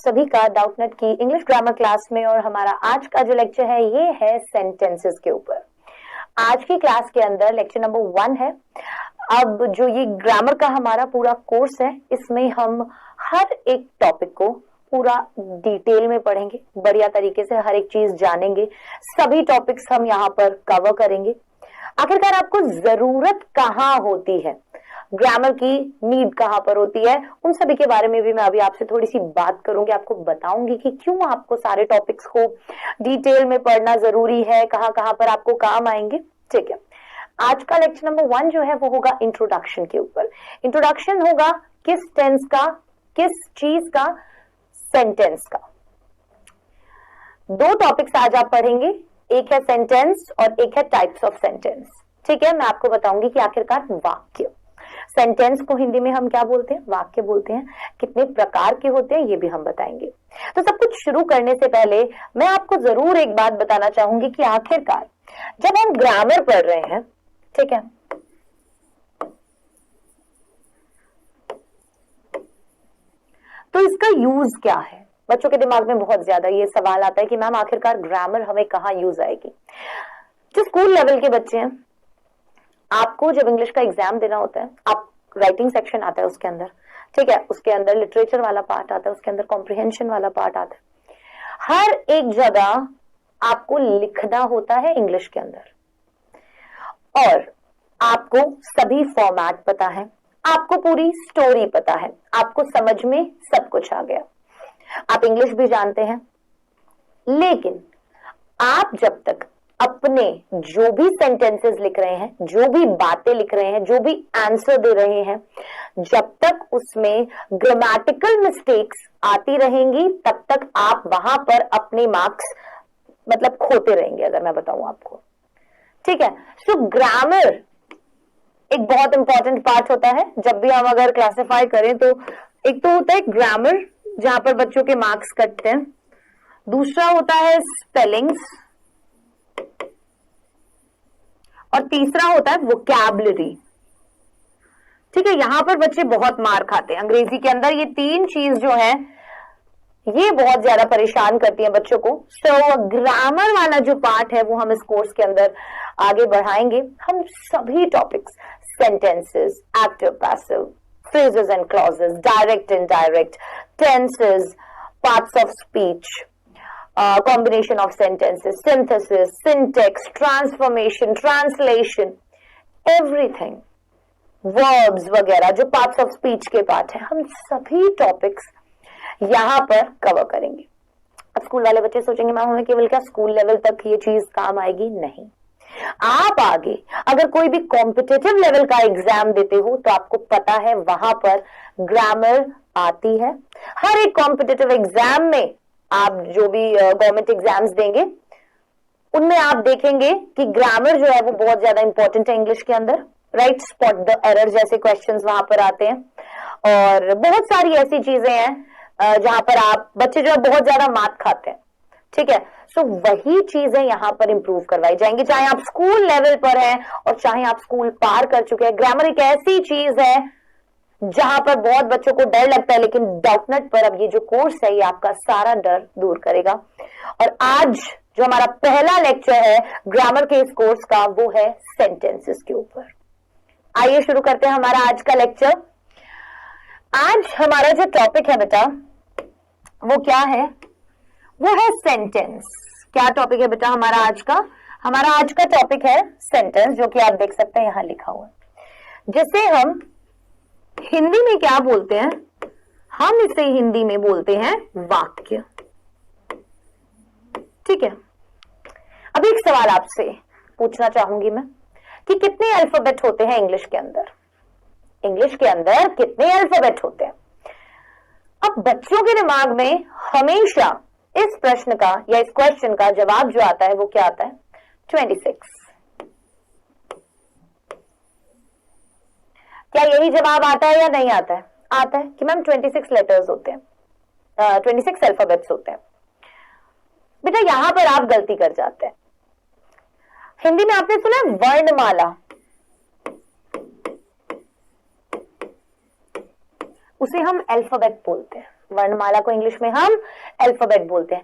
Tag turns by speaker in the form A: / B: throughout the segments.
A: सभी का डाउटनेट की इंग्लिश ग्रामर क्लास में। और हमारा आज का जो लेक्चर है ये है सेंटेंसेस के ऊपर। आज की क्लास के अंदर लेक्चर नंबर 1 है। अब जो ये ग्रामर का हमारा पूरा कोर्स है इसमें हम हर एक टॉपिक को पूरा डिटेल में पढ़ेंगे, बढ़िया तरीके से हर एक चीज जानेंगे, सभी टॉपिक्स हम यहाँ पर कवर करेंगे। आखिरकार आपको जरूरत कहाँ होती है, ग्रामर की नीड कहाँ पर होती है, उन सभी के बारे में भी मैं अभी आपसे थोड़ी सी बात करूंगी, आपको बताऊंगी कि क्यों आपको सारे टॉपिक्स को डिटेल में पढ़ना जरूरी है, कहाँ कहाँ पर आपको काम आएंगे। ठीक है, आज का लेक्चर नंबर 1 जो है वो होगा इंट्रोडक्शन के ऊपर। इंट्रोडक्शन होगा किस टेंस का, किस चीज का, सेंटेंस का। 2 टॉपिक्स आज आप पढ़ेंगे, एक है सेंटेंस और एक है टाइप्स ऑफ सेंटेंस। ठीक है, मैं आपको बताऊंगी कि आखिरकार वाक्य, सेंटेंस को हिंदी में हम क्या बोलते हैं, वाक्य बोलते हैं, कितने प्रकार के होते हैं ये भी हम बताएंगे। तो सब कुछ शुरू करने से पहले मैं आपको जरूर एक बात बताना चाहूंगी कि आखिरकार जब हम ग्रामर पढ़ रहे हैं, ठीक है, तो इसका यूज क्या है। बच्चों के दिमाग में बहुत ज्यादा ये सवाल आता है कि मैम आखिरकार ग्रामर हमें कहाँ यूज आएगी। जो स्कूल लेवल के बच्चे हैं, आपको जब इंग्लिश का एग्जाम देना होता है, आप राइटिंग सेक्शन आता है उसके अंदर, ठीक है, उसके अंदर लिटरेचर वाला पार्ट आता है, उसके अंदर कॉम्प्रिहेंशन वाला पार्ट आता है। हर एक जगह आपको लिखना होता है इंग्लिश के अंदर और आपको सभी फॉर्मेट पता है, आपको पूरी स्टोरी पता है, आपको समझ में सब कुछ आ गया, आप इंग्लिश भी जानते हैं। लेकिन आप जब तक अपने जो भी सेंटेंसेस लिख रहे हैं, जो भी बातें लिख रहे हैं, जो भी आंसर दे रहे हैं, जब तक उसमें ग्रामेटिकल मिस्टेक्स आती रहेंगी तब तक आप वहां पर अपने मार्क्स मतलब खोते रहेंगे, अगर मैं बताऊं आपको। ठीक है, सो ग्रामर एक बहुत इंपॉर्टेंट पार्ट होता है। जब भी हम अगर क्लासिफाई करें तो एक तो होता है ग्रामर जहां पर बच्चों के मार्क्स कटते हैं, दूसरा होता है स्पेलिंग्स और तीसरा होता है वोकैबुलरी। ठीक है, यहां पर बच्चे बहुत मार खाते हैं अंग्रेजी के अंदर। ये 3 चीज जो है ये बहुत ज्यादा परेशान करती है बच्चों को। सो ग्रामर वाला जो पार्ट है वो हम इस कोर्स के अंदर आगे बढ़ाएंगे। हम सभी topics, sentences, active passive, phrases and clauses, direct indirect, tenses, parts of speech, combination of sentences, synthesis, syntax, transformation, translation, everything, verbs वगैरह जो parts of speech के पार्ट है, हम सभी टॉपिक्स यहाँ पर कवर करेंगे। अब स्कूल वाले बच्चे सोचेंगे मैम हमें केवल क्या स्कूल लेवल तक ये चीज काम आएगी? नहीं, आप आगे अगर कोई भी कॉम्पिटिटिव लेवल का एग्जाम देते हो तो आपको पता है वहां पर ग्रामर आती है। हर एक कॉम्पिटिटिव एग्जाम में आप जो भी गवर्नमेंट एग्जाम्स देंगे उनमें आप देखेंगे कि ग्रामर जो है वो बहुत ज्यादा इंपॉर्टेंट है इंग्लिश के अंदर। राइट, स्पॉट द एरर जैसे क्वेश्चंस वहां पर आते हैं और बहुत सारी ऐसी चीजें हैं जहां पर आप बच्चे जो है बहुत ज्यादा मात खाते हैं। ठीक है, सो वही चीजें यहाँ पर इंप्रूव करवाई जाएंगी, चाहे आप स्कूल लेवल पर हैं और चाहे आप स्कूल पार कर चुके हैं। ग्रामर एक ऐसी चीज है जहां पर बहुत बच्चों को डर लगता है, लेकिन डाउटनेट पर अब ये जो कोर्स है ये आपका सारा डर दूर करेगा। और आज जो हमारा पहला लेक्चर है ग्रामर के इस कोर्स का वो है सेंटेंसेस के ऊपर। आइए शुरू करते हैं हमारा आज का लेक्चर। आज हमारा जो टॉपिक है बेटा वो क्या है? वो है सेंटेंस। क्या टॉपिक है बेटा हमारा आज का? हमारा आज का टॉपिक है सेंटेंस, जो कि आप देख सकते हैं यहां लिखा हुआ है, जिसे हम हिंदी में क्या बोलते हैं? हम इसे हिंदी में बोलते हैं वाक्य। ठीक है, अब एक सवाल आपसे पूछना चाहूंगी मैं कि कितने अल्फाबेट होते हैं इंग्लिश के अंदर? इंग्लिश के अंदर कितने अल्फाबेट होते हैं? अब बच्चों के दिमाग में हमेशा इस प्रश्न का या इस क्वेश्चन का जवाब जो आता है वो क्या आता है? 26। क्या यही जवाब आता है या नहीं आता है? आता है कि मैम 26 लेटर्स होते हैं, 26 अल्फाबेट्स होते हैं। बेटा यहां पर आप गलती कर जाते हैं। हिंदी में आपने सुना है वर्णमाला, उसे हम अल्फाबेट बोलते हैं। वर्णमाला को इंग्लिश में हम अल्फाबेट बोलते हैं।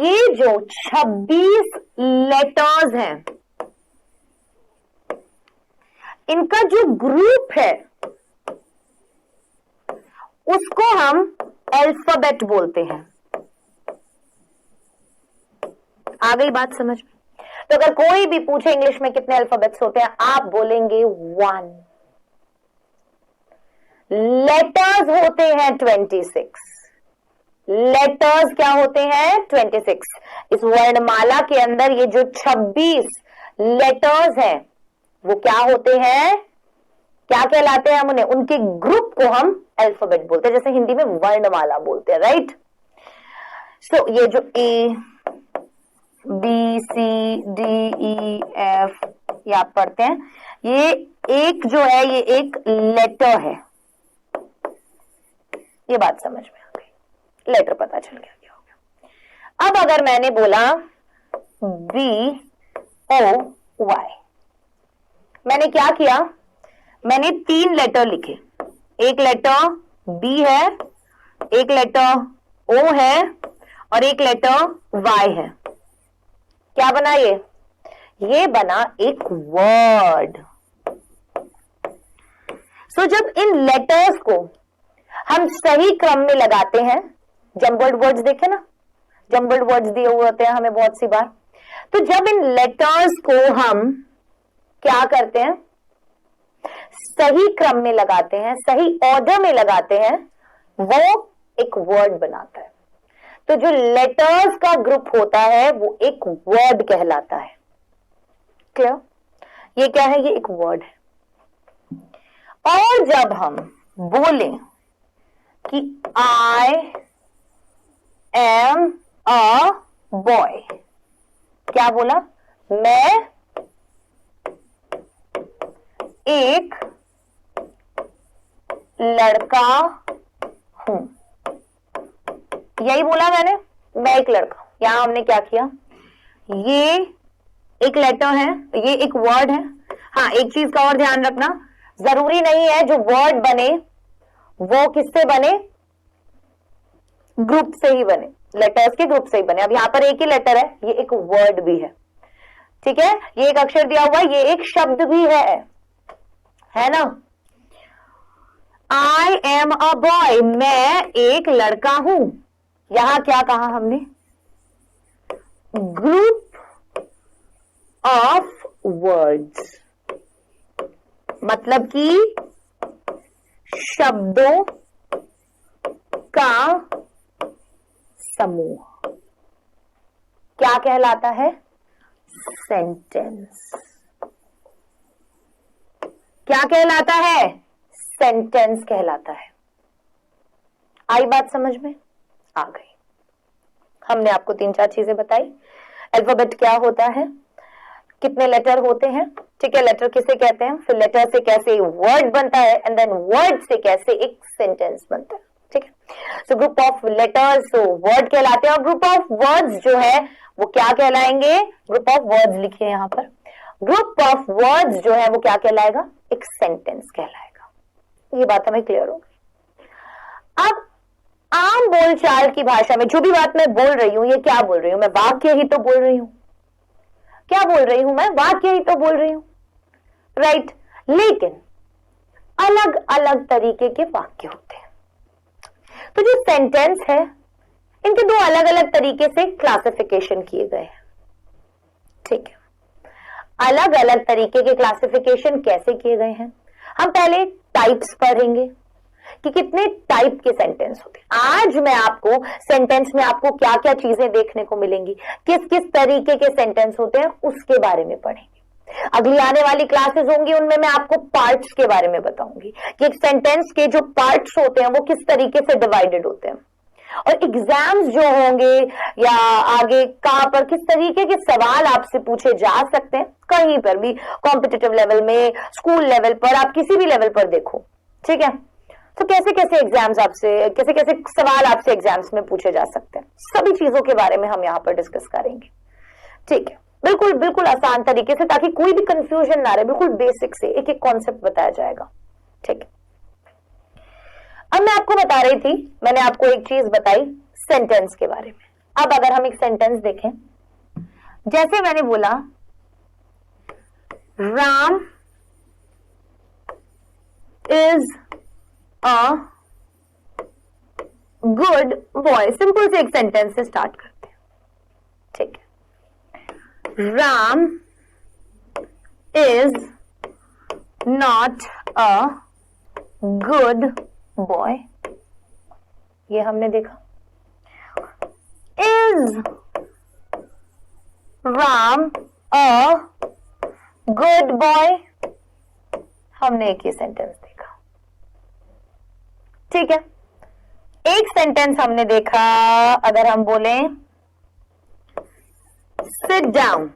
A: ये जो 26 लेटर्स हैं, इनका जो ग्रुप है उसको हम अल्फाबेट बोलते हैं। आ गई बात समझ में? तो अगर कोई भी पूछे इंग्लिश में कितने अल्फाबेट्स होते हैं, आप बोलेंगे 1। लेटर्स होते हैं 26। लेटर्स क्या होते हैं? 26। इस वर्णमाला के अंदर ये जो 26 लेटर्स हैं वो क्या होते हैं? क्या कहलाते हैं हम उन्हें? उनके ग्रुप को हम अल्फाबेट बोलते हैं, जैसे हिंदी में वर्णमाला बोलते हैं, राइट? सो ये जो A B C D E F ये आप पढ़ते हैं, ये एक जो है ये एक लेटर है। ये बात समझ में आ गई, लेटर पता चल गया क्या हो गया। अब अगर मैंने बोला बी ओ वाई, मैंने क्या किया? मैंने 3 लेटर लिखे। एक लेटर बी है, एक लेटर ओ है और एक लेटर वाई है। क्या बना ये बना एक वर्ड। सो जब इन लेटर्स को हम सही क्रम में लगाते हैं, जम्बल्ड वर्ड्स देखे ना, जम्बल्ड वर्ड्स दिए हुए होते हैं हमें बहुत सी बार, तो जब इन लेटर्स को हम क्या करते हैं? सही क्रम में लगाते हैं, सही ऑर्डर में लगाते हैं, वो एक वर्ड बनाता है। तो जो लेटर्स का ग्रुप होता है वो एक वर्ड कहलाता है। क्लियर? ये क्या है? ये एक वर्ड है। और जब हम बोलें कि आई एम अ बॉय, क्या बोला? मैं एक लड़का हूं। यही बोला मैंने, मैं एक लड़का हूं। यहां हमने क्या किया? ये एक लेटर है, ये एक वर्ड है। हाँ, एक चीज का और ध्यान रखना, जरूरी नहीं है जो वर्ड बने वो किससे बने? ग्रुप से ही बने, लेटर्स के ग्रुप से ही बने। अब यहां पर एक ही लेटर है, ये एक वर्ड भी है, ठीक है? ये एक अक्षर दिया हुआ, ये एक शब्द भी है ना? आई एम अ बॉय, मैं एक लड़का हूं। यहां क्या कहा हमने? ग्रुप ऑफ वर्ड्स, मतलब कि शब्दों का समूह। क्या कहलाता है? सेंटेंस। क्या कहलाता है? सेंटेंस कहलाता है। आई बात समझ में? आ गई। हमने आपको 3-4 चीजें बताई। अल्फाबेट क्या होता है, कितने लेटर होते हैं, ठीक है, लेटर किसे कहते हैं, फिर लेटर से कैसे वर्ड बनता है, एंड देन वर्ड से कैसे एक सेंटेंस बनता है, ठीक है? So group of letters word कहलाते हैं, और ग्रुप ऑफ वर्ड्स जो है वो क्या कहलाएंगे? ग्रुप ऑफ वर्ड्स लिखिए यहां पर। ग्रुप ऑफ वर्ड्स जो है वो क्या कहलाएगा? एक सेंटेंस कहलाएगा। ये बात हमें क्लियर हो गई। अब आम बोलचाल की भाषा में जो भी बात मैं बोल रही हूं, ये क्या बोल रही हूं मैं? वाक्य ही तो बोल रही हूं। क्या बोल रही हूं मैं? वाक्य ही तो बोल रही हूं, राइट? लेकिन अलग अलग तरीके के वाक्य होते हैं। तो जो सेंटेंस है, इनके 2 अलग अलग तरीके से क्लासिफिकेशन किए गए हैं, ठीक है? अलग अलग तरीके के क्लासिफिकेशन कैसे किए गए हैं? हम पहले टाइप्स पढ़ेंगे कि कितने टाइप के सेंटेंस होते हैं। आज मैं आपको सेंटेंस में आपको क्या क्या चीजें देखने को मिलेंगी, किस किस तरीके के सेंटेंस होते हैं, उसके बारे में पढ़ेंगे। अगली आने वाली क्लासेस होंगी, उनमें मैं आपको पार्ट्स के बारे में बताऊंगी कि एक सेंटेंस के जो पार्ट्स होते हैं वो किस तरीके से डिवाइडेड होते हैं। और एग्जाम्स जो होंगे या आगे कहां पर किस तरीके के सवाल आपसे पूछे जा सकते हैं, कहीं पर भी, कॉम्पिटिटिव लेवल में, स्कूल लेवल पर, आप किसी भी लेवल पर देखो, ठीक है? तो कैसे कैसे एग्जाम्स आपसे, कैसे कैसे सवाल आपसे एग्जाम्स में पूछे जा सकते हैं, सभी चीजों के बारे में हम यहाँ पर डिस्कस करेंगे, ठीक है? बिल्कुल बिल्कुल आसान तरीके से, ताकि कोई भी कंफ्यूजन ना रहे, बिल्कुल बेसिक से एक एक कॉन्सेप्ट बताया जाएगा, ठीक है? अब मैं आपको बता रही थी, मैंने आपको एक चीज बताई सेंटेंस के बारे में। अब अगर हम एक सेंटेंस देखें, जैसे मैंने बोला Ram is a good boy, simple से एक सेंटेंस से स्टार्ट करते हैं, ठीक है। Ram is not a good boy, ये हमने देखा। Is Ram a good boy, हमने एक ही सेंटेंस देखा, ठीक है। एक सेंटेंस हमने देखा, अगर हम बोलें सिट डाउन,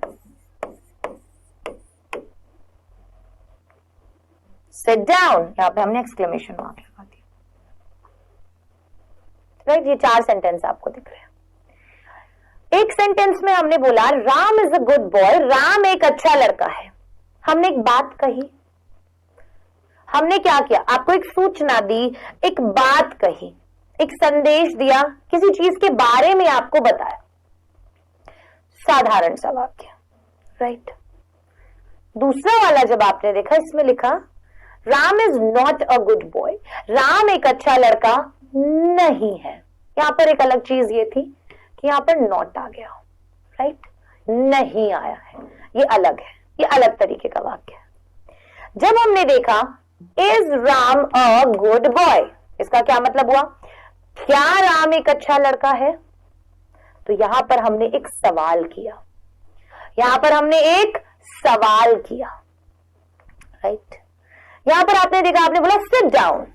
A: सिट डाउन, यहां पे हमने एक्सक्लेमेशन मार्क लगा दिया, राइट। ये 4 सेंटेंस आपको दिख रहे हैं। एक सेंटेंस में हमने बोला Ram is a good boy, Ram एक अच्छा लड़का है। हमने एक बात कही, हमने क्या किया, आपको एक सूचना दी, एक बात कही, एक संदेश दिया, किसी चीज के बारे में आपको बताया, साधारण सा वाक्य, राइट। दूसरा वाला जब आपने देखा, इसमें लिखा Ram is not a good boy, Ram एक अच्छा लड़का नहीं है। यहां पर एक अलग चीज ये थी कि यहां पर नॉट आ गया, राइट, नहीं आया है, ये अलग है, ये अलग तरीके का वाक्य है। जब हमने देखा is Ram a good boy, इसका क्या मतलब हुआ, क्या राम एक अच्छा लड़का है? तो यहां पर हमने एक सवाल किया, यहां पर हमने एक सवाल किया, राइट। यहां पर आपने देखा, आपने बोला सिट डाउन,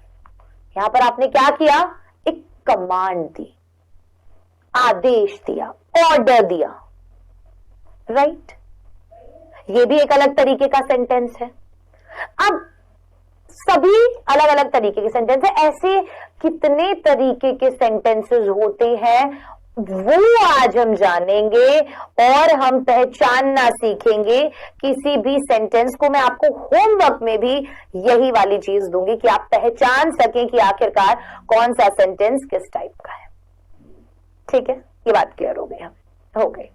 A: यहां पर आपने क्या किया, एक कमांड दी, आदेश दिया, ऑर्डर दिया, राइट। ये भी एक अलग तरीके का सेंटेंस है। अब सभी अलग अलग तरीके के सेंटेंस है, ऐसे कितने तरीके के सेंटेंसेस होते हैं वो आज हम जानेंगे और हम पहचानना सीखेंगे। किसी भी सेंटेंस को मैं आपको होमवर्क में भी यही वाली चीज दूंगी कि आप पहचान सकें कि आखिरकार कौन सा सेंटेंस किस टाइप का है, ठीक है। ये बात क्लियर हो गई, हमें हो गई।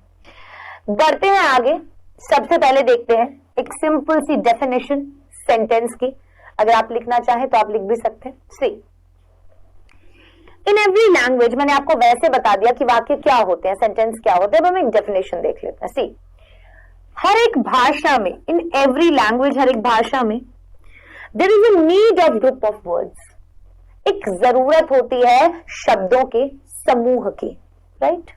A: बढ़ते हैं आगे। सबसे पहले देखते हैं एक सिंपल सी डेफिनेशन सेंटेंस की, अगर आप लिखना चाहें तो आप लिख भी सकते हैं। सी इन एवरी लैंग्वेज, मैंने आपको वैसे बता दिया कि वाक्य क्या होते हैं, सेंटेंस क्या होते हैं, अब हम एक डेफिनेशन देख लेते हैं। सी, हर एक भाषा में, इन एवरी लैंग्वेज, हर एक भाषा में there is a need of group of words, एक जरूरत होती है शब्दों के समूह की, राइट,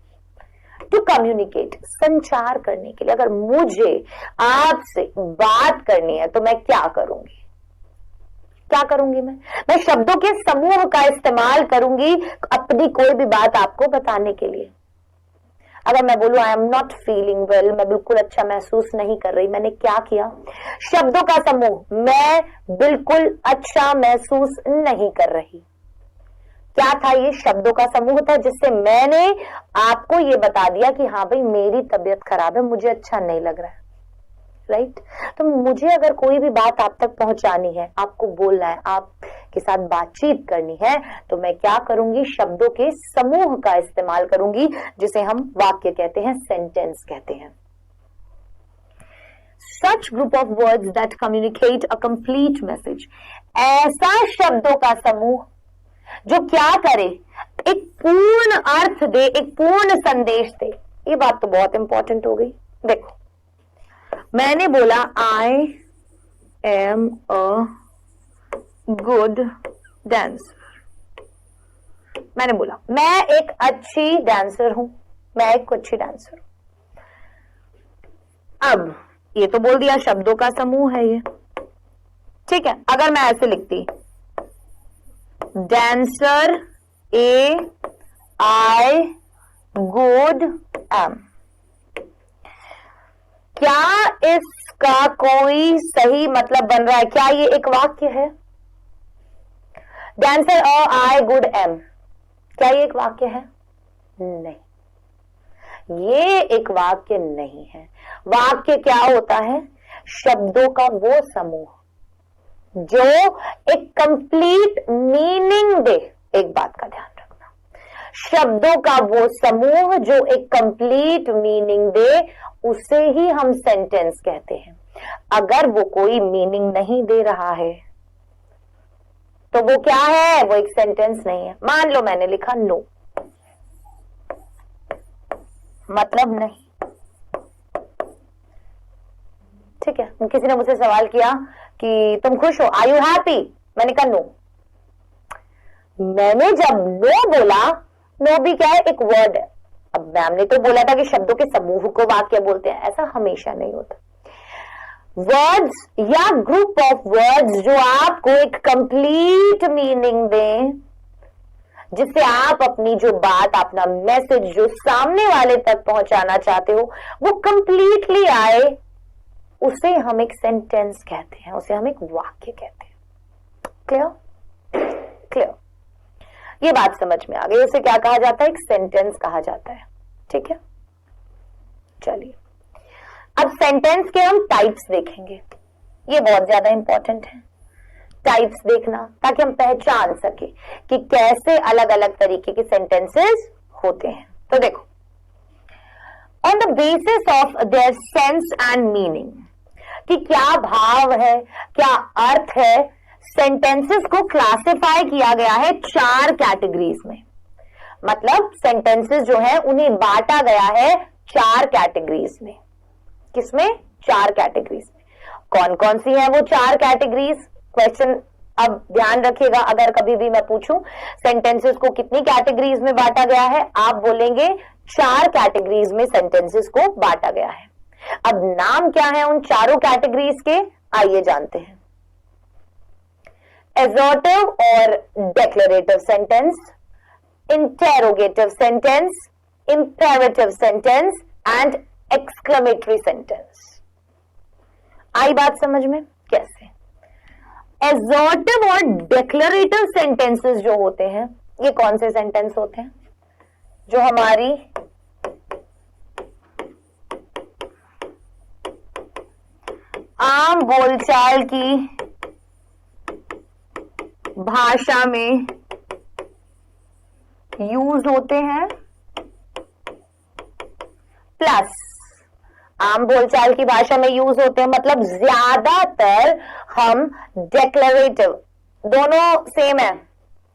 A: टू कम्युनिकेट, संचार करने के लिए। अगर मुझे आपसे बात करनी है तो मैं क्या करूंगी, क्या करूंगी, मैं शब्दों के समूह का इस्तेमाल करूंगी अपनी कोई भी बात आपको बताने के लिए। अगर मैं बोलूं I am not feeling well, मैं बिल्कुल अच्छा महसूस नहीं कर रही, मैंने क्या किया, शब्दों का समूह, मैं बिल्कुल अच्छा महसूस नहीं कर रही। क्या था, ये शब्दों का समूह था जिससे मैंने आपको ये बता दिया कि हाँ भाई मेरी तबीयत खराब है, मुझे अच्छा नहीं लग रहा है, राइट। तो मुझे अगर कोई भी बात आप तक पहुंचानी है, आपको बोलना है, आपके साथ बातचीत करनी है, तो मैं क्या करूंगी, शब्दों के समूह का इस्तेमाल करूंगी, जिसे हम वाक्य कहते हैं, सेंटेंस कहते हैं। Such group of words that communicate a complete message, ऐसा शब्दों का समूह जो क्या करे, एक पूर्ण अर्थ दे, एक पूर्ण संदेश दे। ये बात तो बहुत इंपॉर्टेंट हो गई। देखो, मैंने बोला I am a good dancer, मैंने बोला मैं एक अच्छी डांसर हूं, मैं एक अच्छी डांसर हूं। अब ये तो बोल दिया शब्दों का समूह है ये, ठीक है। अगर मैं ऐसे लिखती डांसर ए आई गुड एम, क्या इसका कोई सही मतलब बन रहा है? क्या ये एक वाक्य है? डांसर अ आई गुड एम, क्या ये एक वाक्य है? नहीं, ये एक वाक्य नहीं है। वाक्य क्या होता है? शब्दों का वो समूह जो एक कंप्लीट मीनिंग दे। एक बात का ध्यान रखना, शब्दों का वो समूह जो एक कंप्लीट मीनिंग दे उसे ही हम सेंटेंस कहते हैं। अगर वो कोई मीनिंग नहीं दे रहा है तो वो क्या है, वो एक सेंटेंस नहीं है। मान लो मैंने लिखा नो, मतलब नहीं। ठीक है, किसी ने मुझसे सवाल किया कि तुम खुश हो, आर यू हैप्पी, मैंने कहा नो। मैंने जब नो बोला, नो भी क्या है, एक वर्ड है। अब मैम ने तो बोला था कि शब्दों के समूह को वाक्य बोलते हैं, ऐसा हमेशा नहीं होता। वर्ड्स या ग्रुप ऑफ वर्ड्स जो आपको एक कंप्लीट मीनिंग दें, जिससे आप अपनी जो बात, अपना मैसेज जो सामने वाले तक पहुंचाना चाहते हो वो कंप्लीटली आए, उसे हम एक सेंटेंस कहते हैं, उसे हम एक वाक्य कहते हैं। क्लियर? क्लियर? ये बात समझ में आ गई। उसे क्या कहा जाता है, एक सेंटेंस कहा जाता है। ठीक है, चलिए अब सेंटेंस के हम टाइप्स देखेंगे। ये बहुत ज्यादा इंपॉर्टेंट है, टाइप्स देखना, ताकि हम पहचान सके कि कैसे अलग अलग तरीके के सेंटेंसेस होते हैं। तो देखो, on the basis of their sense and meaning, कि क्या भाव है, क्या अर्थ है, सेंटेंसेस को क्लासिफाई किया गया है 4 कैटेगरीज में। मतलब सेंटेंसेस जो है उन्हें बांटा गया है 4 कैटेगरीज में। किसमें? 4 कैटेगरीज में। कौन कौन सी है वो 4 कैटेगरीज? क्वेश्चन अब ध्यान रखिएगा, अगर कभी भी मैं पूछूं सेंटेंसेस को कितनी कैटेगरीज में बांटा गया है, आप बोलेंगे 4 कैटेगरीज में सेंटेंसेस को बांटा गया है। अब नाम क्या है उन चारों कैटेगरीज के, आइए जानते हैं। एसर्टिव और declarative sentence, interrogative sentence, imperative sentence and exclamatory sentence. आई बात समझ में? कैसे? एसर्टिव और डेक्लरेटिव सेंटेंसेस जो होते हैं, ये कौन से सेंटेंस होते हैं? जो हमारी आम बोलचाल की भाषा में यूज होते हैं, प्लस आम बोलचाल की भाषा में यूज होते हैं, मतलब ज्यादातर हम डेक्लरेटिव, दोनों सेम है,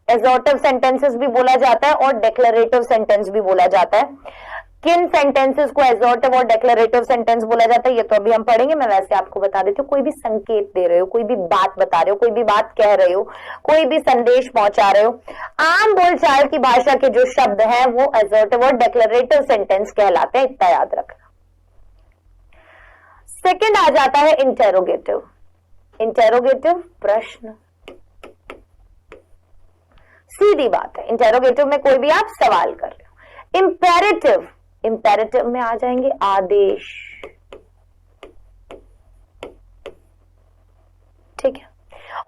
A: एसर्टिव सेंटेंसेस भी बोला जाता है और डेक्लरेटिव सेंटेंस भी बोला जाता है। किन सेंटेंसेस को एसर्टिव और डेक्लरेटिव सेंटेंस बोला जाता है ये तो अभी हम पढ़ेंगे। मैं वैसे आपको बता देती हूँ, कोई भी संकेत दे रहे हो, कोई भी बात बता रहे हो, कोई भी बात कह रहे हो, कोई भी संदेश पहुंचा रहे हो, आम बोलचाल की भाषा के जो शब्द हैं वो एसर्टिव और डेक्लरेटिव सेंटेंस कहलाते हैं, इतना याद रखना। सेकंड आ जाता है इंटेरोगेटिव। इंटेरोगेटिव प्रश्न, सीधी बात है, इंटेरोगेटिव में कोई भी आप सवाल कर रहे हो। इंपेरेटिव, इंपेरेटिव में आ जाएंगे आदेश। ठीक है,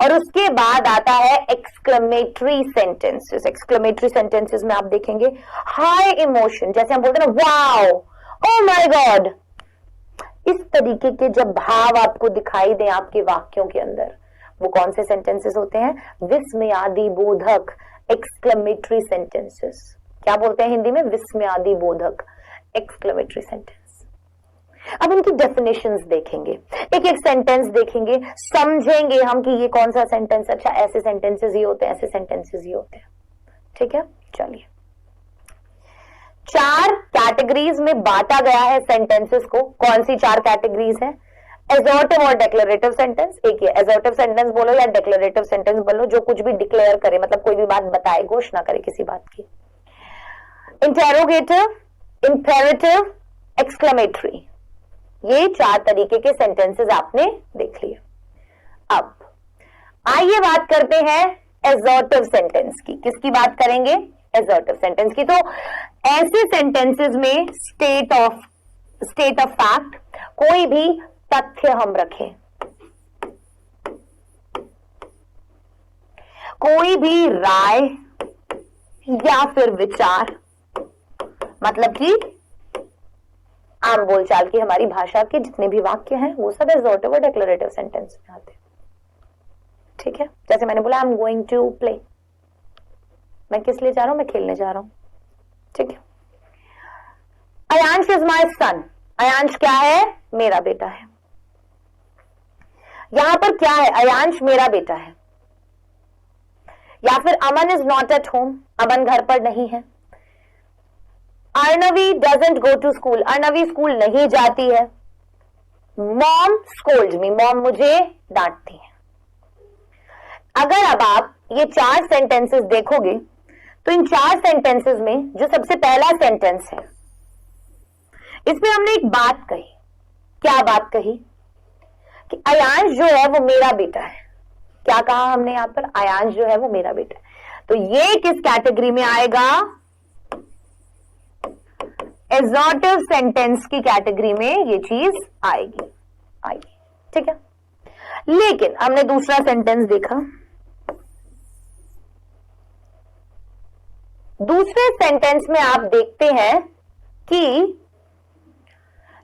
A: और उसके बाद आता है एक्सक्लेमेटरी सेंटेंसेस। एक्सक्लेमेटरी सेंटेंसेस में आप देखेंगे हाई इमोशन, जैसे हम बोलते हैं ना, वाओ, ओ माय गॉड, इस तरीके के जब भाव आपको दिखाई दें आपके वाक्यों के अंदर, वो कौन से सेंटेंसेस होते हैं? विस्मयादि बोधक एक्सक्लेमेटरी सेंटेंसेस। क्या बोलते हैं हिंदी में? विस्मयादि बोधक एक्सक्लेमेटरी सेंटेंस। अब इनकी डेफिनेशंस देखेंगे, एक एक सेंटेंस देखेंगे, समझेंगे हम कि ये कौन सा सेंटेंस, अच्छा ऐसे सेंटेंसेस ही होते हैं, ऐसे सेंटेंसेस ही होते हैं। ठीक है, चलिए 4 कैटेगरीज में बांटा गया है सेंटेंसेस को। कौन सी 4 कैटेगरीज है? एसर्टिव और डेक्लरेटिव सेंटेंस। एक ये एसर्टिव सेंटेंस बोलो या डेक्लरेटिव सेंटेंस बोलो, जो कुछ भी डिक्लेयर करे, मतलब कोई भी बात बताए, घोषणा करे किसी बात की। इंटेरोगेटिव, इंपेरेटिव, एक्सक्लेमेटरी, ये 4 तरीके के सेंटेंसेस आपने देख लिए। अब आइए बात करते हैं एसर्टिव सेंटेंस की। किसकी बात करेंगे? एसर्टिव सेंटेंस की। तो ऐसे सेंटेंसेस में स्टेट ऑफ फैक्ट, कोई भी तथ्य हम रखें, कोई भी राय या फिर विचार, मतलब कि आम बोलचाल की हमारी भाषा के जितने भी वाक्य हैं वो सब एसर्टिव और डेक्लरेटिव सेंटेंस में आते हैं। ठीक है, जैसे मैंने बोला I am going to play, मैं किस लिए जा रहा हूं, मैं खेलने जा रहा हूं, ठीक है। अयांश इज माई सन, अयांश क्या है, मेरा बेटा है। यहां पर क्या है, अयांश मेरा बेटा है। या फिर Aman is not at home, Aman घर पर नहीं है। Arnavi doesn't go to school, Arnavi school नहीं जाती है। मॉम स्कोल्ड मी, मॉम मुझे डांटती है। अगर अब आप ये 4 सेंटेंसेस देखोगे तो इन 4 सेंटेंसेस में जो सबसे पहला सेंटेंस है इसमें हमने एक बात कही। क्या बात कही, कि अयांश जो है वो मेरा बेटा है। क्या कहा हमने यहां पर, अयांश जो है वो मेरा बेटा है। तो ये किस कैटेगरी में आएगा, एग्जॉटिव सेंटेंस की कैटेगरी में ये चीज आएगी, ठीक है। लेकिन हमने दूसरा सेंटेंस देखा, दूसरे सेंटेंस में आप देखते हैं कि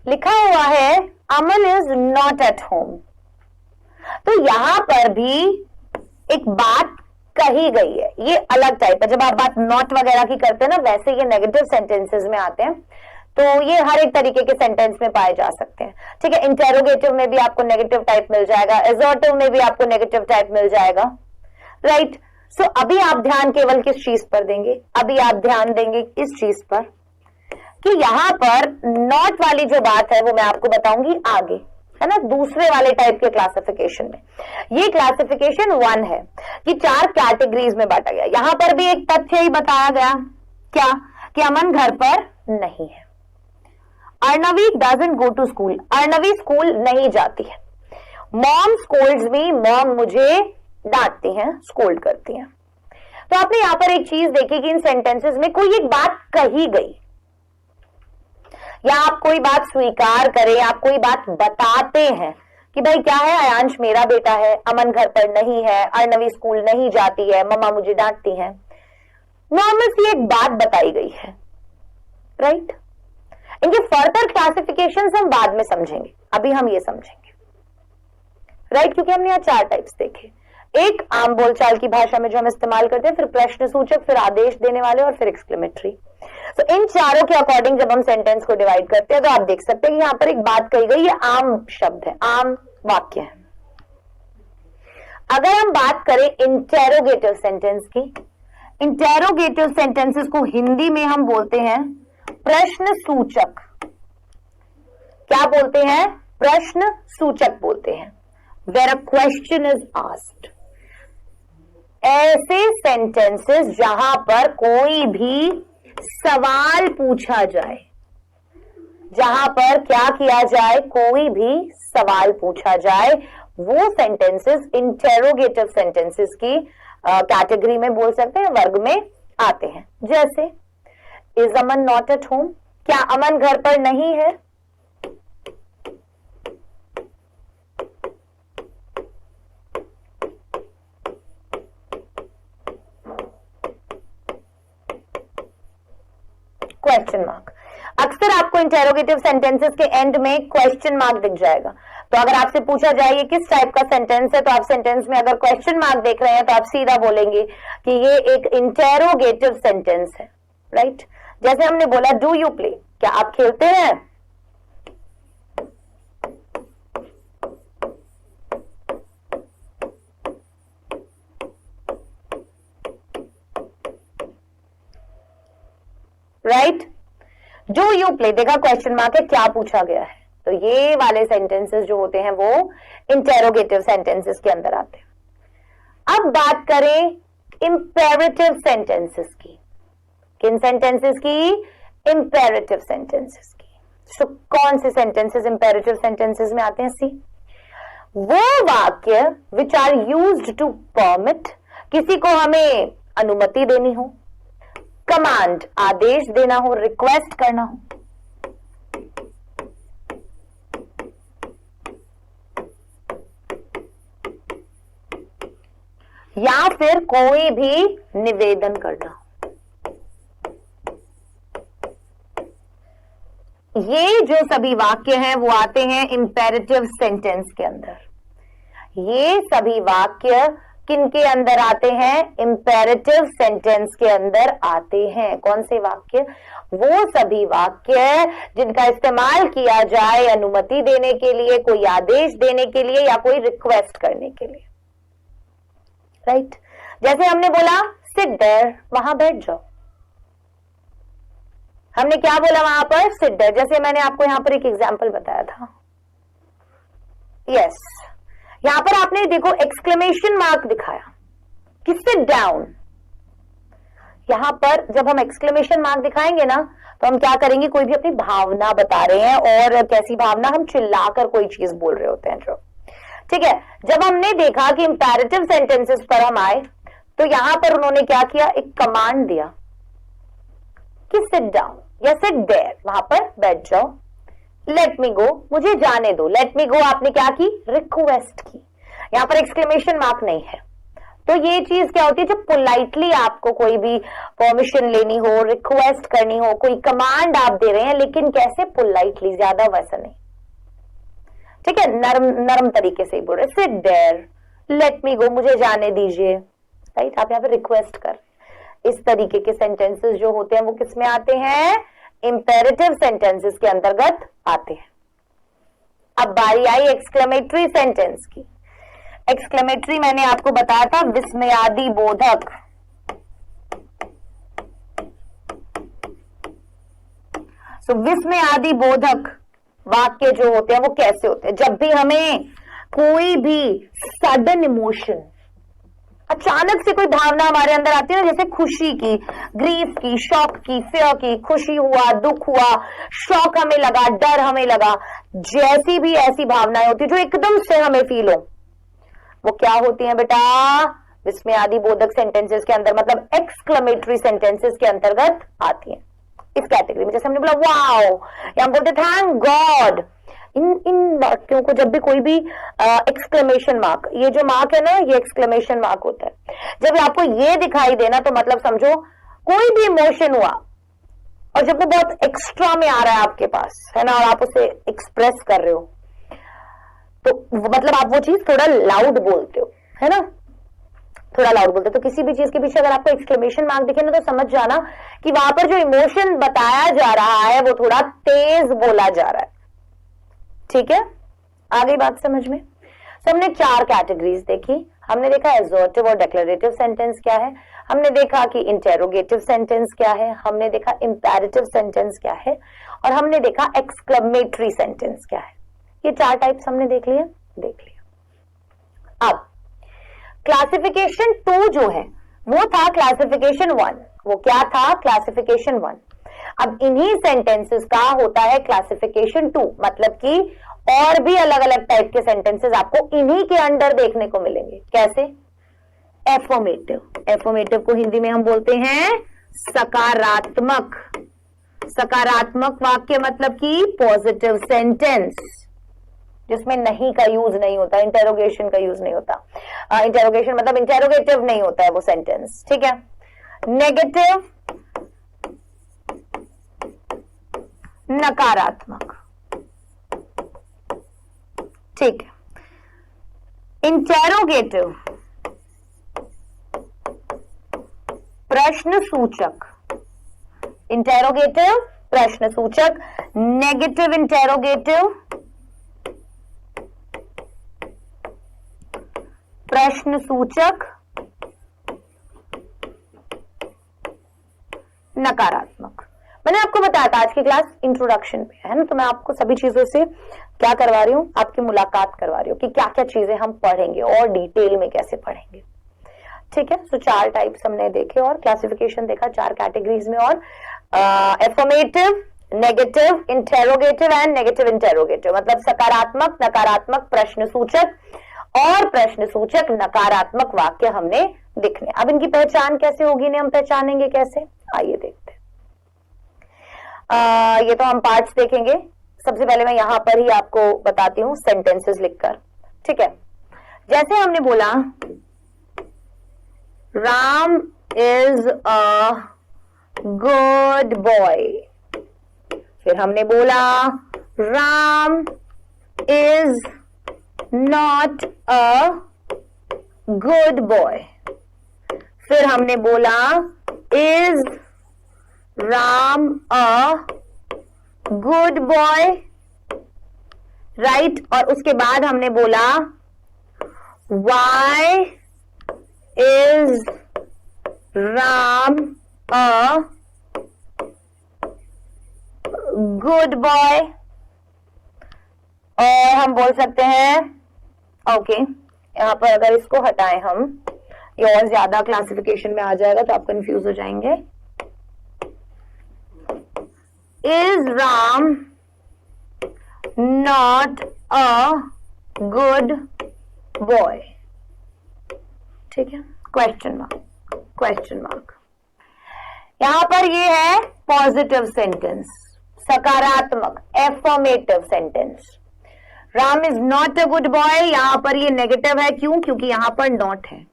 A: लिखा हुआ है अमन इज नॉट एट होम। तो यहां पर भी एक बात कही गई है, ये अलग टाइप है। जब आप बात नॉट वगैरह की करते हैं ना, वैसे ये नेगेटिव सेंटेंसेस में आते हैं, तो ये हर एक तरीके के सेंटेंस में पाए जा सकते हैं, ठीक है। इंटेरोगेटिव में भी आपको नेगेटिव टाइप मिल जाएगा, एसर्टिव में भी आपको नेगेटिव टाइप मिल जाएगा, राइट। सो अभी आप ध्यान केवल किस चीज पर देंगे, अभी आप ध्यान देंगे इस चीज पर कि यहां पर नॉट वाली जो बात है वो मैं आपको बताऊंगी आगे, है ना, दूसरे वाले टाइप के क्लासिफिकेशन में। ये क्लासिफिकेशन 1 है कि 4 कैटेगरीज में बांटा गया। यहां पर भी एक तथ्य ही बताया गया, क्या, कि अमन घर पर नहीं है। Arnavi doesn't go to school, Arnavi school नहीं जाती है। मॉम स्कोल्ड्स मी, मॉम मुझे डांटती हैं, स्कोल्ड करती हैं। तो आपने यहां पर एक चीज देखी कि इन सेंटेंसेस में कोई एक बात कही गई, या आप कोई बात स्वीकार करें, आप कोई बात बताते हैं कि भाई क्या है, अयांश मेरा बेटा है, अमन घर पर नहीं है, अर्णवी स्कूल नहीं जाती है, मम्मा मुझे डांटती हैं। नॉर्मल सी एक बात बताई गई है, राइट। इनके फर्दर क्लासिफिकेशन हम बाद में समझेंगे, अभी हम ये समझेंगे, राइट, क्योंकि हमने यहाँ 4 टाइप्स देखे। एक आम बोलचाल की भाषा में जो हम इस्तेमाल करते हैं, फिर प्रश्न सूचक, फिर आदेश देने वाले और फिर एक्सक्लेमेटरी। तो इन चारों के अकॉर्डिंग जब हम सेंटेंस को डिवाइड करते हैं तो आप देख सकते हैं कि यहां पर एक बात कही गई, ये आम शब्द है, आम वाक्य है। अगर हम बात करें इंटेरोगेटिव सेंटेंस की, इंटेरोगेटिव सेंटेंसेस को हिंदी में हम बोलते हैं प्रश्न सूचक। क्या बोलते हैं, प्रश्न सूचक बोलते हैं। Where a question is asked, ऐसे सेंटेंसेस जहां पर कोई भी सवाल पूछा जाए, जहां पर क्या किया जाए, कोई भी सवाल पूछा जाए, वो सेंटेंसेस इंटेरोगेटिव सेंटेंसेस की कैटेगरी में बोल सकते हैं, वर्ग में आते हैं। जैसे is Aman not at home, क्या अमन घर पर नहीं है। क्वेश्चन मार्क, अक्सर आपको इंटेरोगेटिव सेंटेंसेस के एंड में क्वेश्चन मार्क दिख जाएगा। तो अगर आपसे पूछा जाए ये किस टाइप का सेंटेंस है, तो आप सेंटेंस में अगर क्वेश्चन मार्क देख रहे हैं तो आप सीधा बोलेंगे कि ये एक इंटेरोगेटिव सेंटेंस है, राइट। जैसे हमने बोला डू यू प्ले, क्या आप खेलते हैं। राइट, डू यू प्ले, देखा क्वेश्चन मार्क है, क्या पूछा गया है। तो ये वाले सेंटेंसेस जो होते हैं वो इंटेरोगेटिव सेंटेंसेस के अंदर आते हैं। अब बात करें इंपेरेटिव सेंटेंसेस की, किन सेंटेंसेस की, इंपेरेटिव सेंटेंसेस की। तो कौन से सेंटेंसेस इंपेरेटिव सेंटेंसेस में आते हैं, सी, वो वाक्य which are used to permit, किसी को हमें अनुमति देनी हो, कमांड आदेश देना हो, रिक्वेस्ट करना हो, या फिर कोई भी निवेदन करना हो। ये जो सभी वाक्य हैं वो आते हैं इंपेरेटिव सेंटेंस के अंदर। ये सभी वाक्य किन के अंदर आते हैं? इंपेरेटिव सेंटेंस के अंदर आते हैं। कौन से वाक्य? वो सभी वाक्य जिनका इस्तेमाल किया जाए अनुमति देने के लिए, कोई आदेश देने के लिए या कोई रिक्वेस्ट करने के लिए। राइट? जैसे हमने बोला सिट देयर, वहां बैठ जाओ। हमने क्या बोला वहां पर? Sit there. जैसे मैंने आपको यहां पर एक एग्जांपल बताया था। यस, यहां पर आपने देखो एक्सक्लेमेशन मार्क दिखाया कि सिट डाउन। यहां पर जब हम एक्सक्लेमेशन मार्क दिखाएंगे ना, तो हम क्या करेंगे? कोई भी अपनी भावना बता रहे हैं, और कैसी भावना? हम चिल्लाकर कोई चीज बोल रहे होते हैं जो। ठीक है, जब हमने देखा कि इंपेरेटिव सेंटेंसेस पर हम आए, तो यहां पर उन्होंने क्या किया? एक कमांड दिया कि सिट डाउन या सिट देयर, वहां पर बैठ जाओ। लेट मी गो, मुझे जाने दो। लेट मी गो आपने क्या की? रिक्वेस्ट की। यहां पर एक्सक्लेमेशन मार्क नहीं है। तो ये चीज क्या होती है? जब पोलाइटली आपको कोई भी परमिशन लेनी हो, रिक्वेस्ट करनी हो, कोई कमांड आप दे रहे हैं, लेकिन कैसे? पोलाइटली, ज्यादा वैसा नहीं। ठीक है, नरम नरम तरीके से ही बोल रहे, सिट देयर, लेट मी गो, मुझे जाने दीजिए। राइट? आप यहाँ पे रिक्वेस्ट कर। इस तरीके के सेंटेंसेस जो होते हैं वो किस में आते हैं? इंपेरेटिव सेंटेंसेस के अंतर्गत आते हैं। अब बारी आई एक्सक्लेमेटरी सेंटेंस की। एक्सक्लेमेटरी मैंने आपको बताया था विस्मयादि बोधक। विस्मयादि बोधक वाक्य जो होते हैं वो कैसे होते हैं? जब भी हमें कोई भी सडन इमोशन, अचानक से कोई भावना हमारे अंदर आती है ना, जैसे खुशी की, ग्रीफ की, शॉक की, फियर की, खुशी हुआ, दुख हुआ, शॉक हमें लगा, डर हमें लगा, जैसी भी ऐसी भावनाएं होती है जो एकदम से हमें फील हो, वो क्या होती हैं बेटा? विस्मयादि बोधक सेंटेंसेस के अंदर, मतलब एक्सक्लेमेटरी सेंटेंसेस के अंतर्गत आती हैं इस कैटेगरी में। जैसे हमने बोला वाओ, या हम बोलते थैंक गॉड। इन वाक्यों को जब भी कोई भी एक्सक्लेमेशन मार्क, ये जो मार्क है ना, ये एक्सक्लेमेशन मार्क होता है। जब आपको ये दिखाई देना, तो मतलब समझो कोई भी इमोशन हुआ, और जब वो बहुत एक्स्ट्रा में आ रहा है आपके पास, है ना, और आप उसे एक्सप्रेस कर रहे हो, तो मतलब आप वो चीज थोड़ा लाउड बोलते हो, है ना, थोड़ा लाउड बोलते हो। तो किसी भी चीज के पीछे अगर आपको एक्सक्लेमेशन मार्क दिखे ना, तो समझ जाना कि वहां पर जो इमोशन बताया जा रहा है वो थोड़ा तेज बोला जा रहा है। ठीक है, आ गई बात समझ में? तो हमने 4 कैटेगरीज देखी। हमने देखा एसर्टिव और डिक्लेरेटिव सेंटेंस क्या है, हमने देखा कि इंटेरोगेटिव सेंटेंस क्या है, हमने देखा इंपेरेटिव सेंटेंस क्या है, और हमने देखा एक्सक्लेमेटरी सेंटेंस क्या है। ये 4 टाइप्स हमने देख लिए। अब क्लासिफिकेशन 2 जो है वो था क्लासिफिकेशन 1। वो क्या था? क्लासिफिकेशन 1। अब इन्हीं सेंटेंसेस का होता है क्लासिफिकेशन 2, मतलब कि और भी अलग अलग टाइप के सेंटेंसेस आपको इन्हीं के अंडर देखने को मिलेंगे। कैसे? एफर्मेटिव। एफर्मेटिव को हिंदी में हम बोलते हैं सकारात्मक। सकारात्मक वाक्य मतलब कि पॉजिटिव सेंटेंस, जिसमें नहीं का यूज नहीं होता, इंटेरोगेशन का यूज नहीं होता। इंटेरोगेशन मतलब इंटेरोगेटिव नहीं होता है वो सेंटेंस। ठीक है। नेगेटिव, नकारात्मक। ठीक है। इंटेरोगेटिव, प्रश्न सूचक। इंटेरोगेटिव, प्रश्न सूचक। नेगेटिव इंटेरोगेटिव, प्रश्न सूचक, नकारात्मक। मैंने आपको बताया था आज की क्लास इंट्रोडक्शन पे है ना, तो मैं आपको सभी चीजों से क्या करवा रही हूं, आपकी मुलाकात करवा रही हूं कि क्या क्या चीजें हम पढ़ेंगे और डिटेल में कैसे पढ़ेंगे। ठीक है। सो 4 टाइप्स हमने देखे और क्लासिफिकेशन देखा 4 कैटेगरीज में, और affirmative, negative, interrogative and negative interrogative, मतलब सकारात्मक, नकारात्मक, प्रश्न सूचक और प्रश्न सूचक नकारात्मक वाक्य हमने दिखने। अब इनकी पहचान कैसे होगी, ने हम पहचानेंगे कैसे, आइए देखते हैं। ये तो हम पार्ट्स देखेंगे। सबसे पहले मैं यहां पर ही आपको बताती हूं सेंटेंसेस लिखकर। ठीक है। जैसे हमने बोला Ram is a good boy, फिर हमने बोला Ram is not a good boy. फिर हमने बोला is Ram a good boy, right. और उसके बाद हमने बोला why is Ram a good boy. और हम बोल सकते हैं ओके, यहां पर अगर इसको हटाएं हम, ये और ज्यादा क्लासिफिकेशन में आ जाएगा तो आप कंफ्यूज हो जाएंगे। Is Ram not a good boy, ठीक है, क्वेश्चन मार्क, क्वेश्चन मार्क। यहां पर ये है पॉजिटिव सेंटेंस, सकारात्मक affirmative sentence. Ram is not a good boy, यहां पर ये नेगेटिव है, क्यों? क्योंकि यहां पर नॉट है।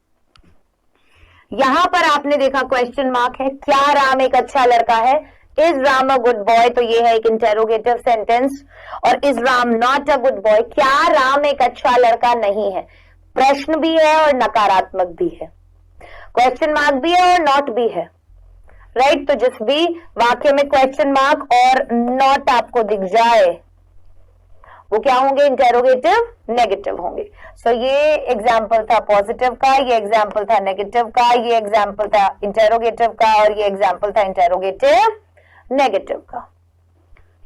A: यहां पर आपने देखा क्वेश्चन मार्क है, क्या राम एक अच्छा लड़का है? Is Ram a good boy, तो ये है एक इंटेरोगेटिव सेंटेंस। और is Ram not a good boy, क्या राम एक अच्छा लड़का नहीं है? प्रश्न भी है और नकारात्मक भी है, क्वेश्चन मार्क भी है और नॉट भी है, राइट। तो जिस भी वाक्य में क्वेश्चन मार्क और नॉट आपको दिख जाए वो क्या होंगे? इंटेरोगेटिव नेगेटिव होंगे। सो ये एग्जाम्पल था पॉजिटिव का, ये एग्जाम्पल था नेगेटिव का, ये एग्जाम्पल था इंटेरोगेटिव का, और ये एग्जाम्पल था इंटेरोगेटिव नेगेटिव का।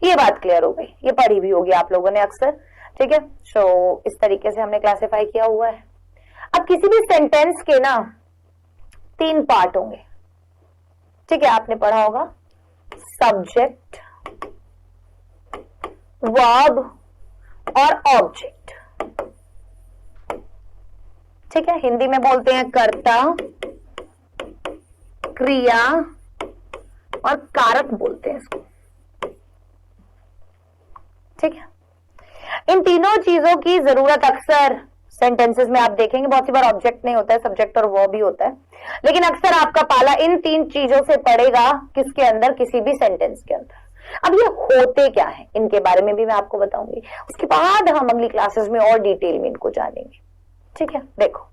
A: ये बात क्लियर हो गई, ये पढ़ी भी होगी आप लोगों ने अक्सर, ठीक है। सो इस तरीके से हमने क्लासिफाई किया हुआ है। अब किसी भी सेंटेंस के ना 3 पार्ट होंगे, ठीक है, आपने पढ़ा होगा सब्जेक्ट, वर्ब और ऑब्जेक्ट, ठीक है। हिंदी में बोलते हैं कर्ता, क्रिया और कारक बोलते हैं इसको, ठीक है। इन तीनों चीजों की जरूरत अक्सर सेंटेंसेस में आप देखेंगे, बहुत सी बार ऑब्जेक्ट नहीं होता है, सब्जेक्ट और वर्ब भी होता है, लेकिन अक्सर आपका पाला इन 3 चीजों से पड़ेगा किसके अंदर? किसी भी सेंटेंस के अंदर। अब ये होते क्या है, इनके बारे में भी मैं आपको बताऊंगी, उसके बाद हम अगली क्लासेस में और डिटेल में इनको जानेंगे, ठीक है। देखो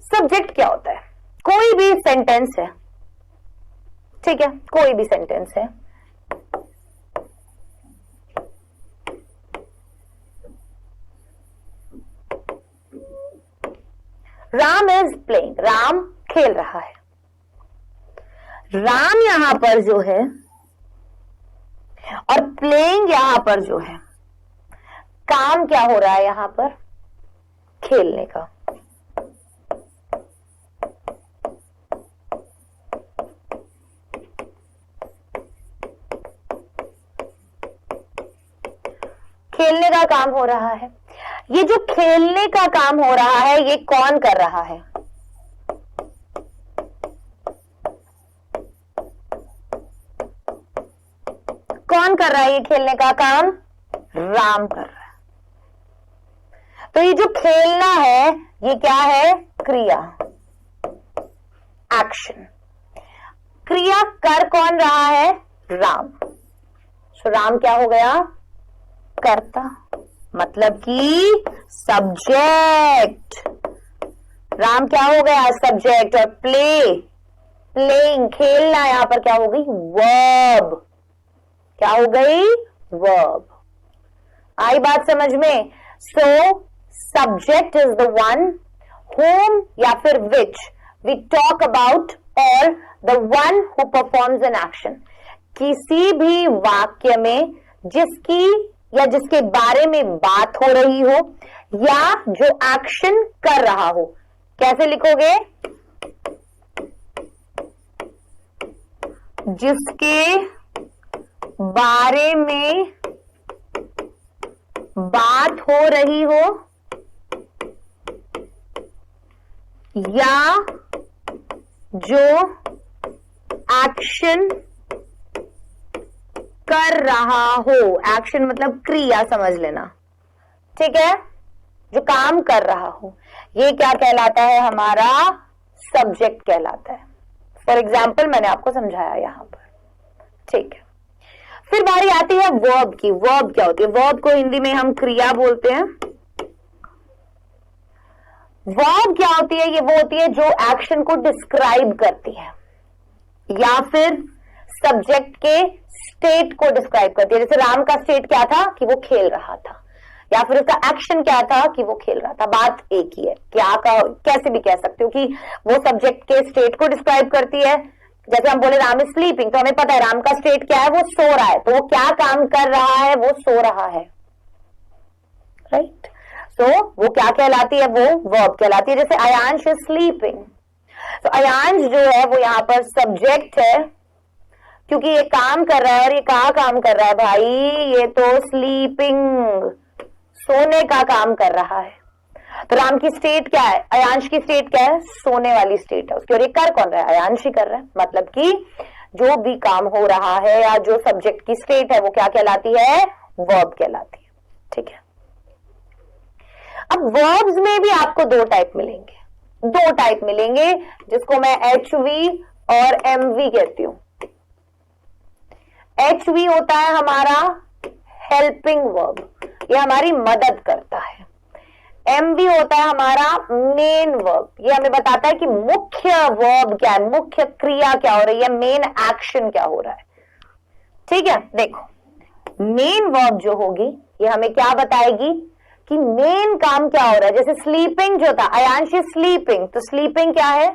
A: सब्जेक्ट क्या होता है? कोई भी सेंटेंस है, ठीक है, कोई भी सेंटेंस है, राम इज प्लेइंग, राम खेल रहा है। राम यहां पर जो है और प्लेइंग यहां पर जो है, काम क्या हो रहा है यहां पर? खेलने का। खेलने का काम हो रहा है। ये जो खेलने का काम हो रहा है ये कौन कर रहा है? कौन कर रहा है ये खेलने का काम? राम कर रहा है। तो ये जो खेलना है ये क्या है? क्रिया, एक्शन। क्रिया कर कौन रहा है? राम। सो राम क्या हो गया? कर्ता, मतलब कि सब्जेक्ट। राम क्या हो गया? सब्जेक्ट। और प्लेइंग, खेलना, यहां पर क्या हो गई? वर्ब। क्या हो गई? वर्ब। आई बात समझ में? So subject is the one whom या फिर which we talk about or the one who performs an action। किसी भी वाक्य में जिसकी या जिसके बारे में बात हो रही हो या जो एक्शन कर रहा हो, कैसे लिखोगे? जिसके बारे में बात हो रही हो या जो एक्शन कर रहा हो। एक्शन मतलब क्रिया, समझ लेना, ठीक है, जो काम कर रहा हो, ये क्या कहलाता है? हमारा सब्जेक्ट कहलाता है। फॉर एग्जाम्पल मैंने आपको समझाया यहां पर, ठीक है। फिर बारी आती है वर्ब की। वर्ब क्या होती है? वर्ब को हिंदी में हम क्रिया बोलते हैं। वर्ब क्या होती है? ये वो होती है जो एक्शन को डिस्क्राइब करती है या फिर सब्जेक्ट के स्टेट को डिस्क्राइब करती है। जैसे राम का स्टेट क्या था कि वो खेल रहा था, या फिर उसका एक्शन क्या था कि वो खेल रहा था। बात एक ही है, क्या का कैसे भी कह सकते हो कि वो सब्जेक्ट के स्टेट को डिस्क्राइब करती है। जैसे हम बोले राम इज स्लीपिंग, तो हमें पता है राम का स्टेट क्या है, वो सो रहा है। तो वो क्या काम कर रहा है? वो सो रहा है, राइट। सो वो क्या कहलाती है? वो वर्ब कहलाती है। जैसे अयांश इज स्लीपिंग, तो अयांश जो है वो यहां पर सब्जेक्ट है, क्योंकि ये काम कर रहा है। और ये कहाँ काम कर रहा है भाई? ये तो स्लीपिंग, सोने का काम कर रहा है। तो राम की स्टेट क्या है? अयांश की स्टेट क्या है? सोने वाली स्टेट है उसकी। और ये कर कौन रहा है? अयांश ही कर रहा है। मतलब कि जो भी काम हो रहा है या जो सब्जेक्ट की स्टेट है वो क्या कहलाती है? वर्ब कहलाती है। ठीक है। अब वर्ब्स में भी आपको दो टाइप मिलेंगे, जिसको मैं HV और MV कहती हूं। HV होता है हमारा हेल्पिंग वर्ब, ये हमारी मदद करता है। MV होता है हमारा मेन वर्ब, ये हमें बताता है कि मुख्य वर्ब क्या है, मुख्य क्रिया क्या हो रही है, मेन एक्शन क्या हो रहा है। ठीक है। देखो मेन वर्ब जो होगी ये हमें क्या बताएगी कि मेन काम क्या हो रहा है। जैसे स्लीपिंग जो था, अयांश इज स्लीपिंग, तो स्लीपिंग क्या है?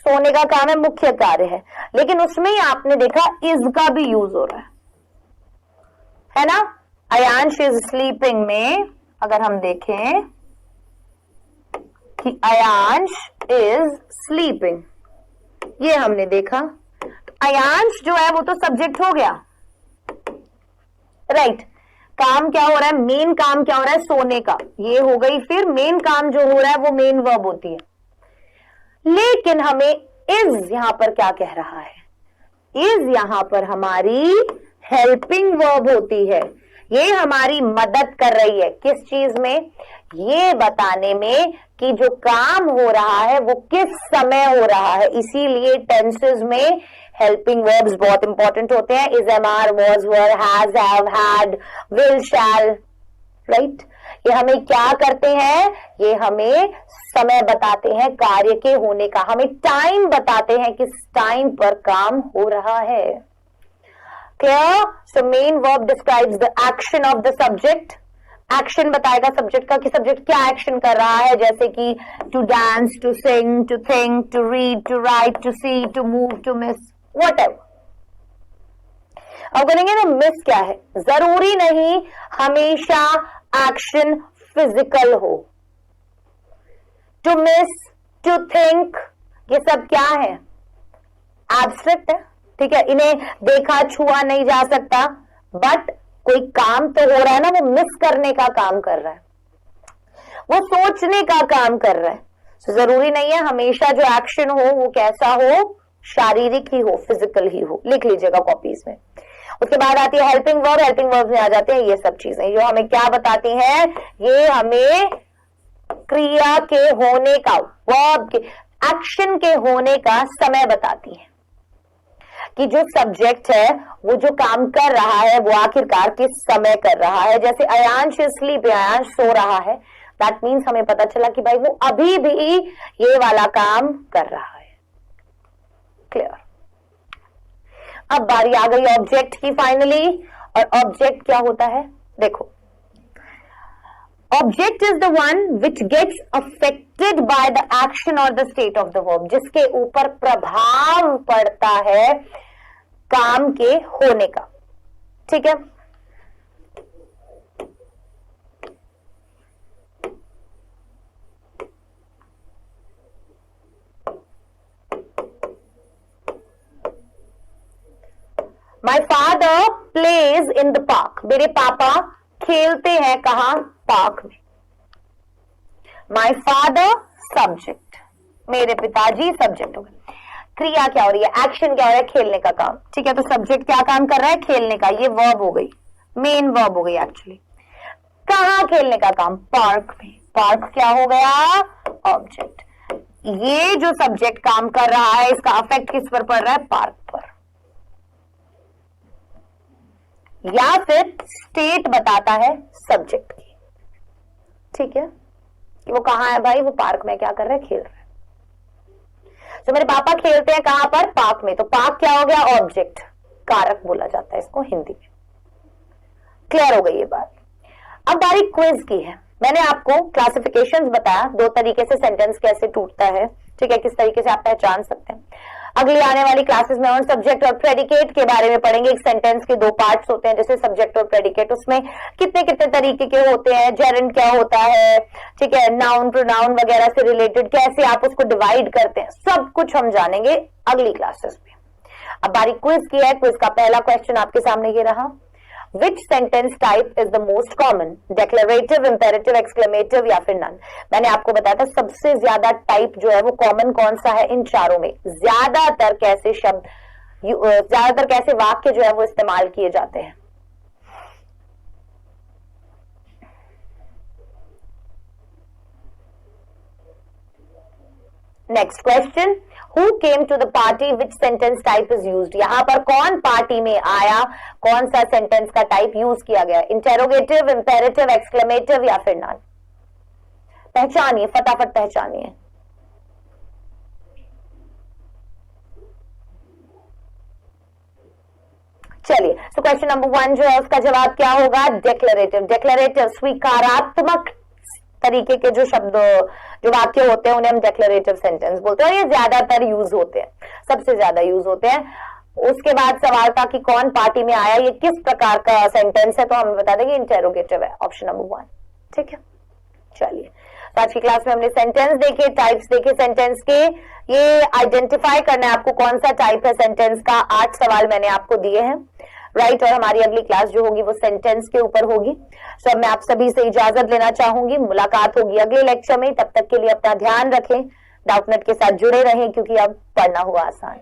A: सोने का काम है, मुख्य कार्य है। लेकिन उसमें ही आपने देखा इज का भी यूज हो रहा है ना। अयांश इज स्लीपिंग में अगर हम देखें कि अयांश इज स्लीपिंग, ये हमने देखा, तो अयांश जो है वो तो सब्जेक्ट हो गया, राइट। काम क्या हो रहा है? मेन काम क्या हो रहा है? सोने का, ये हो गई। फिर मेन काम जो हो रहा है वो मेन वर्ब होती है। लेकिन हमें इज यहां पर क्या कह रहा है? इज यहां पर हमारी हेल्पिंग वर्ब होती है। ये हमारी मदद कर रही है किस चीज में? ये बताने में कि जो काम हो रहा है वो किस समय हो रहा है। इसीलिए टेंसेस में हेल्पिंग वर्ब्स बहुत इंपॉर्टेंट होते हैं। Is, am, are, was, were, has, have, had, will, shall, right. ये हमें क्या करते हैं? ये हमें समय बताते हैं कार्य के होने का, हमें टाइम बताते हैं किस टाइम पर काम हो रहा है। Clear? So main verb describes the action of the subject. Action बताएगा सब्जेक्ट का कि सब्जेक्ट क्या एक्शन कर रहा है, जैसे कि to dance, to sing, to think, to read, to write, to see, to move, to miss, whatever. अब करेंगे ना मिस क्या है? जरूरी नहीं हमेशा एक्शन फिजिकल हो। टू मिस, टू थिंक, ये सब क्या है? एब्स्ट्रैक्ट है। ठीक है, इन्हें देखा छुआ नहीं जा सकता, बट कोई काम तो हो रहा है ना, वो मिस करने का काम कर रहा है, वो सोचने का काम कर रहा है। तो जरूरी नहीं है हमेशा जो एक्शन हो वो कैसा हो, शारीरिक ही हो, फिजिकल ही हो। लिख लीजिएगा कॉपीज में। उसके बाद आती है हेल्पिंग वर्ब। हेल्पिंग वर्ब में आ जाते हैं ये सब चीजें जो हमें क्या बताती हैं? ये हमें क्रिया के होने का, वर्ब के एक्शन के होने का समय बताती है कि जो सब्जेक्ट है वो जो काम कर रहा है वो आखिरकार किस समय कर रहा है। जैसे अयांश स्लीप, अयांश सो रहा है, दैट मीन्स हमें पता चला कि भाई वो अभी भी ये वाला काम कर रहा है। क्लियर? अब बारी आ गई ऑब्जेक्ट की फाइनली। और ऑब्जेक्ट क्या होता है? देखो, object is the one which gets affected by the action और the state of the verb, जिसके ऊपर प्रभाव पड़ता है काम के होने का। ठीक है। My father plays in the park, मेरे पापा खेलते हैं कहां? पार्क में। माई फादर सब्जेक्ट, मेरे पिताजी सब्जेक्ट हो गए। क्रिया क्या हो रही है? एक्शन क्या हो रहा है? खेलने का काम। ठीक है, तो सब्जेक्ट क्या काम कर रहा है? खेलने का। ये वर्ब हो गई, मेन वर्ब हो गई एक्चुअली। कहां खेलने का काम? पार्क में। पार्क क्या हो गया? ऑब्जेक्ट। ये जो सब्जेक्ट काम कर रहा है इसका अफेक्ट किस पर पड़ रहा है? पार्क पर। या फिर स्टेट बताता है सब्जेक्ट की। ठीक है, कि वो कहाँ है भाई, वो पार्क में क्या कर रहे हैं, खेल रहे हैं। तो मेरे पापा खेलते हैं कहां पर, पार्क में। तो पार्क क्या हो गया, ऑब्जेक्ट, कारक बोला जाता है इसको हिंदी में। क्लियर हो गई ये बात। अब बारी क्विज की है। मैंने आपको क्लासिफिकेशंस बताया, दो तरीके से सेंटेंस कैसे टूटता है, ठीक है, किस तरीके से आप पहचान सकते हैं। अगली आने वाली क्लासेस में हम सब्जेक्ट और प्रेडिकेट के बारे में पढ़ेंगे। एक सेंटेंस के दो पार्ट्स होते हैं, जैसे सब्जेक्ट और प्रेडिकेट, उसमें कितने कितने तरीके के होते हैं, जेरेंड क्या होता है, ठीक है, नाउन प्रोनाउन वगैरह से रिलेटेड कैसे आप उसको डिवाइड करते हैं, सब कुछ हम जानेंगे अगली क्लासेस में। अब बारी क्विज की है। क्विज का पहला क्वेश्चन आपके सामने ये रहा, Which sentence type is the most common? Declarative, imperative, exclamative या फिर none? मैंने आपको बताया था सबसे ज्यादा टाइप जो है वो कॉमन कौन सा है इन चारों में। ज्यादातर कैसे शब्द, ज्यादातर कैसे वाक्य जो है वो इस्तेमाल किए जाते हैं। Next question, Who came to the party? Which sentence type is used? यहां पर कौन पार्टी में आया, कौन सा सेंटेंस का टाइप यूज किया गया, इंटेरोगेटिव, इंपेरेटिव, एक्सक्लेमेटिव या फिर नॉन? पहचानिए, फटाफट पहचानिए। चलिए, सो क्वेश्चन नंबर 1 जो है उसका जवाब क्या होगा, डिक्लेरेटिव। डिक्लेरेटिव स्वीकारात्मक तरीके के जो शब्द, जो वाक्य होते हैं उन्हें हम डिक्लेरेटिव सेंटेंस बोलते हैं और ये ज्यादातर यूज होते हैं, सबसे ज्यादा यूज होते हैं। उसके बाद सवाल था कि कौन पार्टी में आया, ये किस प्रकार का सेंटेंस है, तो हम बता देंगे इंटेरोगेटिव है, ऑप्शन नंबर 1, ठीक है। चलिए, तो आज की क्लास में हमने सेंटेंस देखे, टाइप्स देखे सेंटेंस के। ये आइडेंटिफाई करना है आपको कौन सा टाइप है सेंटेंस का। 8 सवाल मैंने आपको दिए हैं, राइट। और हमारी अगली क्लास जो होगी वो सेंटेंस के ऊपर होगी। सो अब मैं आप सभी से इजाजत लेना चाहूंगी, मुलाकात होगी अगले लेक्चर में। तब तक के लिए अपना ध्यान रखें, डाउटनेट के साथ जुड़े रहें क्योंकि अब पढ़ना हुआ आसान।